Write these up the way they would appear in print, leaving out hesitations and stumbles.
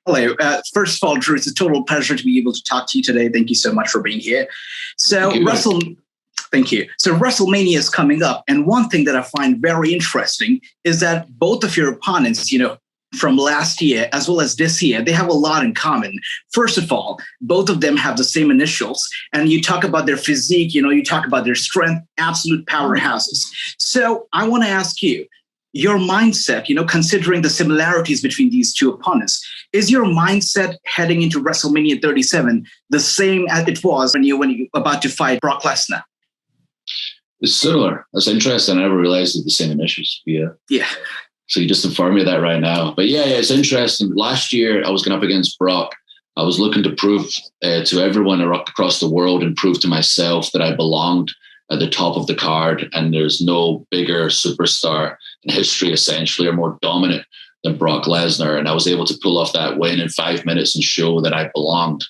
Hello. First of all, Drew, it's a total pleasure to be able to talk to you today. Thank you so much for being here. Thank you. So WrestleMania is coming up. And one thing that I find very interesting is that both of your opponents, from last year as well as this year, they have a lot in common. First of all, both of them have the same initials. And you talk about their physique, you talk about their strength, absolute powerhouses. So I want to ask you, your mindset, considering the similarities between these two opponents, is your mindset heading into WrestleMania 37 the same as it was when you were about to fight Brock Lesnar? It's similar. That's interesting. I never realized it's the same initials. Yeah. Yeah. So you just informed me of that right now. But yeah, it's interesting. Last year, I was going up against Brock. I was looking to prove to everyone across the world and prove to myself that I belonged at the top of the card, and there's no bigger superstar in history, essentially, or more dominant than Brock Lesnar. And I was able to pull off that win in 5 minutes and show that I belonged.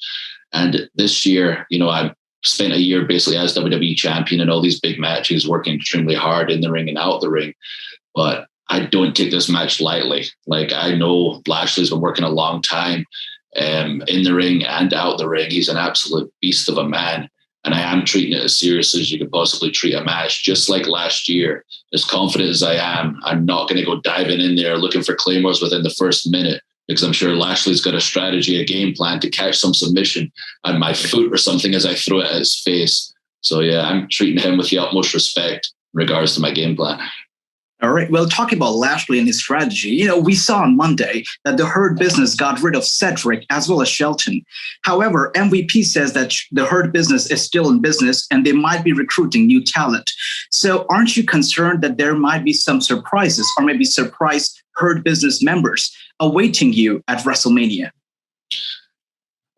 And this year, I spent a year basically as WWE champion in all these big matches, working extremely hard in the ring and out the ring. But I don't take this match lightly. Like, I know Lashley's been working a long time in the ring and out the ring. He's an absolute beast of a man. And I am treating it as seriously as you could possibly treat a match. Just like last year, as confident as I am, I'm not going to go diving in there looking for claymores within the first minute, because I'm sure Lashley's got a strategy, a game plan to catch some submission on my foot or something as I throw it at his face. So yeah, I'm treating him with the utmost respect in regards to my game plan. All right. Well, talking about Lashley and his strategy, we saw on Monday that the Hurt Business got rid of Cedric as well as Shelton. However, MVP says that the Hurt Business is still in business and they might be recruiting new talent. So aren't you concerned that there might be some surprises or maybe surprise Hurt Business members awaiting you at WrestleMania?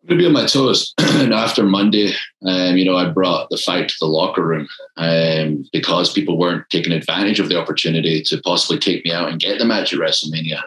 I'm going to be on my toes. And after Monday, I brought the fight to the locker room because people weren't taking advantage of the opportunity to possibly take me out and get the match at WrestleMania.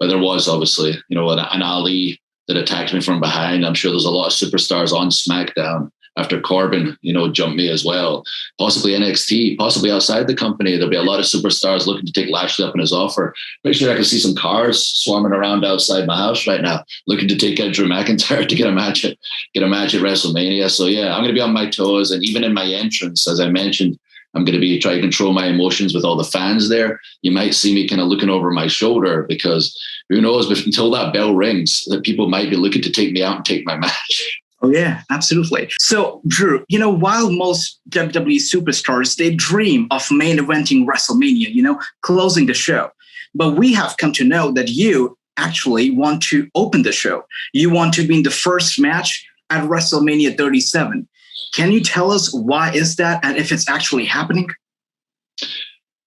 But there was obviously, an Ali that attacked me from behind. I'm sure there's a lot of superstars on SmackDown after Corbin, jumped me as well. Possibly NXT, possibly outside the company. There'll be a lot of superstars looking to take Lashley up on his offer. Pretty sure I can see some cars swarming around outside my house right now, looking to take out Drew McIntyre to get a match at WrestleMania. So yeah, I'm going to be on my toes. And even in my entrance, as I mentioned, I'm going to be trying to control my emotions with all the fans there. You might see me kind of looking over my shoulder, because who knows, but until that bell rings, that people might be looking to take me out and take my match. Oh, yeah, absolutely. So, Drew, while most WWE superstars, they dream of main eventing WrestleMania, closing the show. But we have come to know that you actually want to open the show. You want to be in the first match at WrestleMania 37. Can you tell us why is that and if it's actually happening?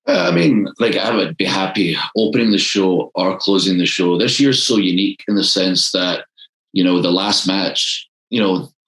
I would be happy opening the show or closing the show. This year's so unique in the sense that, the last match,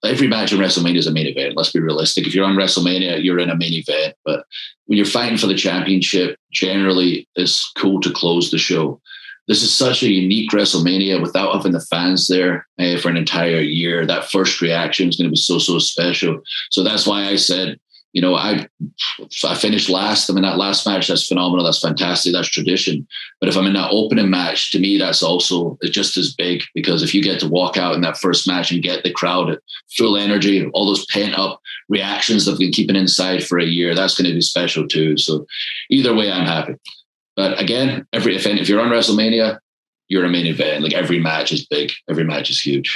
every match in WrestleMania is a main event. Let's be realistic. If you're on WrestleMania, you're in a main event. But when you're fighting for the championship, generally it's cool to close the show. This is such a unique WrestleMania without having the fans there for an entire year. That first reaction is going to be so, so special. So that's why I said, I finished last. I mean, that last match, that's phenomenal. That's fantastic. That's tradition. But if I'm in that opening match, to me, that's also just as big, because if you get to walk out in that first match and get the crowd at full energy, all those pent up reactions that we've been keeping inside for a year, that's going to be special too. So either way, I'm happy. But again, every event, if you're on WrestleMania, you're a main event. Like, every match is big. Every match is huge.